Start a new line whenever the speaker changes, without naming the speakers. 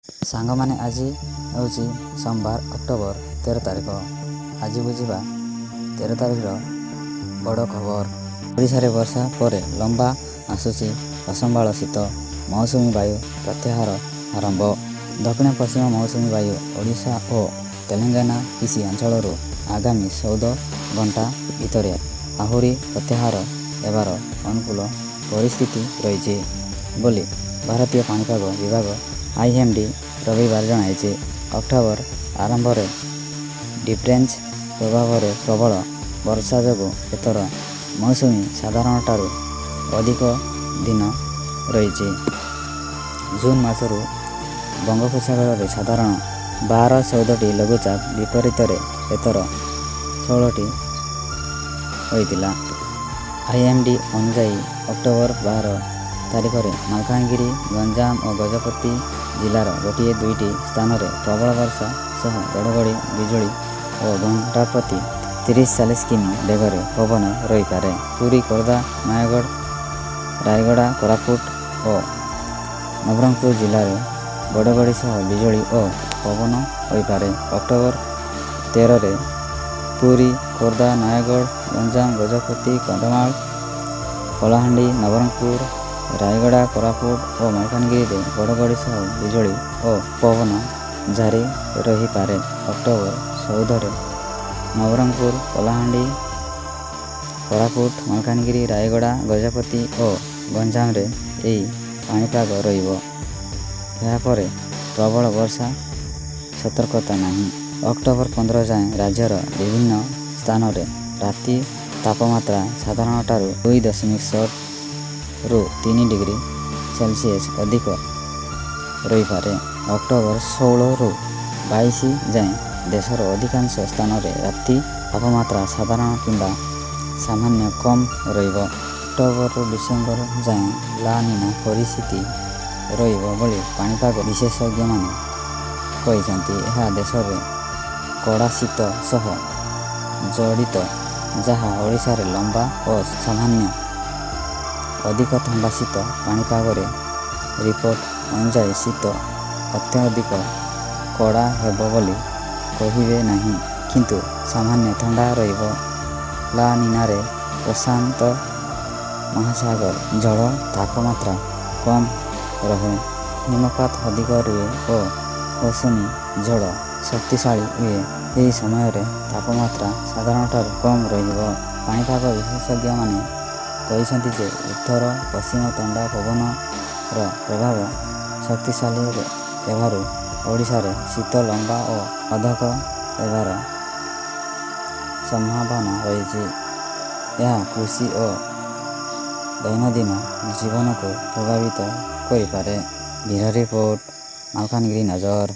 ସାଙ୍ଗମାନେ ଆଜି ହେଉଛି ସୋମବାର ଅକ୍ଟୋବର 13 ତାରିଖ। ଆଜି ବୁଝିବା 13 ତାରିଖର ବଡ଼ ଖବର। ଓଡ଼ିଶାରେ ବର୍ଷା ପରେ ଲମ୍ବା ଆସୁଛି ଅସମ୍ଭାଳ ଶୀତ। ମୌସୁମୀ ବାୟୁ ପ୍ରତ୍ୟାହାର ଆରମ୍ଭ। ଦକ୍ଷିଣ ପଶ୍ଚିମ ମୌସୁମୀ ବାୟୁ ଓଡ଼ିଶା ଓ ତେଲେଙ୍ଗାନା କିଛି ଅଞ୍ଚଳରୁ ଆଗାମୀ 14 ଘଣ୍ଟା ଭିତରେ ଆହୁରି ପ୍ରତ୍ୟାହାର ହେବାର ଅନୁକୂଳ ପରିସ୍ଥିତି ରହିଛି ବୋଲି ଭାରତୀୟ ପାଣିପାଗ ବିଭାଗ IMD ରବିବାର ଜଣାଇଛି। ଅକ୍ଟୋବର ଆରମ୍ଭରେ ଡିଫ୍ରେନ୍ସ ପ୍ରଭାବରେ ପ୍ରବଳ ବର୍ଷା ଯୋଗୁଁ ଏଥର ମୌସୁମୀ ସାଧାରଣଠାରୁ ଅଧିକ ଦିନ ରହିଛି। ଜୁନ୍ ମାସରୁ ବଙ୍ଗୋପସାଗରରେ ସାଧାରଣ 12-14ଟି ଲଘୁଚାପ ବିପରୀତରେ ଏଥର 16ଟି ହୋଇଥିଲା। IMD ଅନୁଯାୟୀ ଅକ୍ଟୋବର 12 ତାରିଖରେ ମାଲକାନଗିରି, ଗଞ୍ଜାମ ଓ ଗଜପତି ଜିଲ୍ଲାର 1-2ଟି ସ୍ଥାନରେ ପ୍ରବଳ ବର୍ଷା ସହ ଘଡ଼ଘଡ଼ି ବିଜୁଳି ଓ ଘଣ୍ଟା ପ୍ରତି 30-40 କିମି ବେଗରେ ପବନ ରହିପାରେ। ପୁରୀ, ଖୋର୍ଦ୍ଧା, ନୟାଗଡ଼, ରାୟଗଡ଼ା, କୋରାପୁଟ ଓ ନବରଙ୍ଗପୁର ଜିଲ୍ଲାରେ ଘଡ଼ଘଡ଼ି ସହ ବିଜୁଳି ଓ ପବନ ହୋଇପାରେ। ଅକ୍ଟୋବର 13ରେ ପୁରୀ, ଖୋର୍ଦ୍ଧା, ନୟାଗଡ଼, ଗଞ୍ଜାମ, ଗଜପତି, କନ୍ଧମାଳ, କଳାହାଣ୍ଡି, ନବରଙ୍ଗପୁର, ରାୟଗଡ଼ା, କୋରାପୁଟ ଓ ମାଲକାନଗିରିରେ ଘଡ଼ଘଡ଼ି ସହ ବିଜୁଳି ଓ ପବନ ଜାରି ରହିପାରେ। ଅକ୍ଟୋବର 14ରେ ନବରଙ୍ଗପୁର, କଳାହାଣ୍ଡି, କୋରାପୁଟ, ମାଲକାନଗିରି, ରାୟଗଡ଼ା, ଗଜପତି ଓ ଗଞ୍ଜାମରେ ଏହି ପାଣିପାଗ ରହିବ। ଏହାପରେ ପ୍ରବଳ ବର୍ଷା ସତର୍କତା ନାହିଁ। ଅକ୍ଟୋବର 15 ଯାଏଁ ରାଜ୍ୟର ବିଭିନ୍ନ ସ୍ଥାନରେ ରାତି ତାପମାତ୍ରା ସାଧାରଣଠାରୁ 2.7ରୁ 3 ଡିଗ୍ରୀ ସେଲସିୟସ୍ ଅଧିକ ରହିପାରେ। ଅକ୍ଟୋବର 16ରୁ 22 ଯାଏଁ ଦେଶର ଅଧିକାଂଶ ସ୍ଥାନରେ ରାତି ତାପମାତ୍ରା ସାଧାରଣ କିମ୍ବା ସାମାନ୍ୟ କମ୍ ରହିବ। ଅକ୍ଟୋବରରୁ ଡିସେମ୍ବର ଯାଏଁ ଲା ନିନା ପରିସ୍ଥିତି ରହିବ ବୋଲି ପାଣିପାଗ ବିଶେଷଜ୍ଞମାନେ କହିଛନ୍ତି। ଏହା ଦେଶରେ କଡ଼ା ଶୀତ ସହ ଜଡ଼ିତ, ଯାହା ଓଡ଼ିଶାରେ ଲମ୍ବା ଓ ସାମାନ୍ୟ ଅଧିକ ଥଣ୍ଡା ଶୀତ। ପାଣିପାଗରେ ରିପୋର୍ଟ ଅନୁଯାୟୀ ଶୀତ ଅତ୍ୟଧିକ କଡ଼ା ହେବ ବୋଲି କହିବେ ନାହିଁ, କିନ୍ତୁ ସାମାନ୍ୟ ଥଣ୍ଡା ରହିବ। ଲା ନିନାରେ ପ୍ରଶାନ୍ତ ମହାସାଗର ଜଳ ତାପମାତ୍ରା କମ୍ ରହେ, ହିମପାତ ଅଧିକ ରୁହେ ଓ ମୌସୁମୀ ଝଡ଼ ଶକ୍ତିଶାଳୀ ହୁଏ। ଏହି ସମୟରେ ତାପମାତ୍ରା ସାଧାରଣଠାରୁ କମ୍ ରହିବ। ପାଣିପାଗ ବିଶେଷଜ୍ଞମାନେ କହିଛନ୍ତି ଯେ ଉତ୍ତର ପଶ୍ଚିମ ଥଣ୍ଡା ପବନର ପ୍ରଭାବ ଶକ୍ତିଶାଳୀ ହେବାରୁ ଓଡ଼ିଶାରେ ଶୀତ ଲମ୍ବା ଓ ଅଧିକ ହେବାର ସମ୍ଭାବନା ରହିଛି। ଏହା କୃଷି ଓ ଦୈନନ୍ଦିନ ଜୀବନକୁ ପ୍ରଭାବିତ କରିପାରେ। ବ୍ୟୁରୋ ରିପୋର୍ଟ, ମାଲକାନଗିରି ନଜର।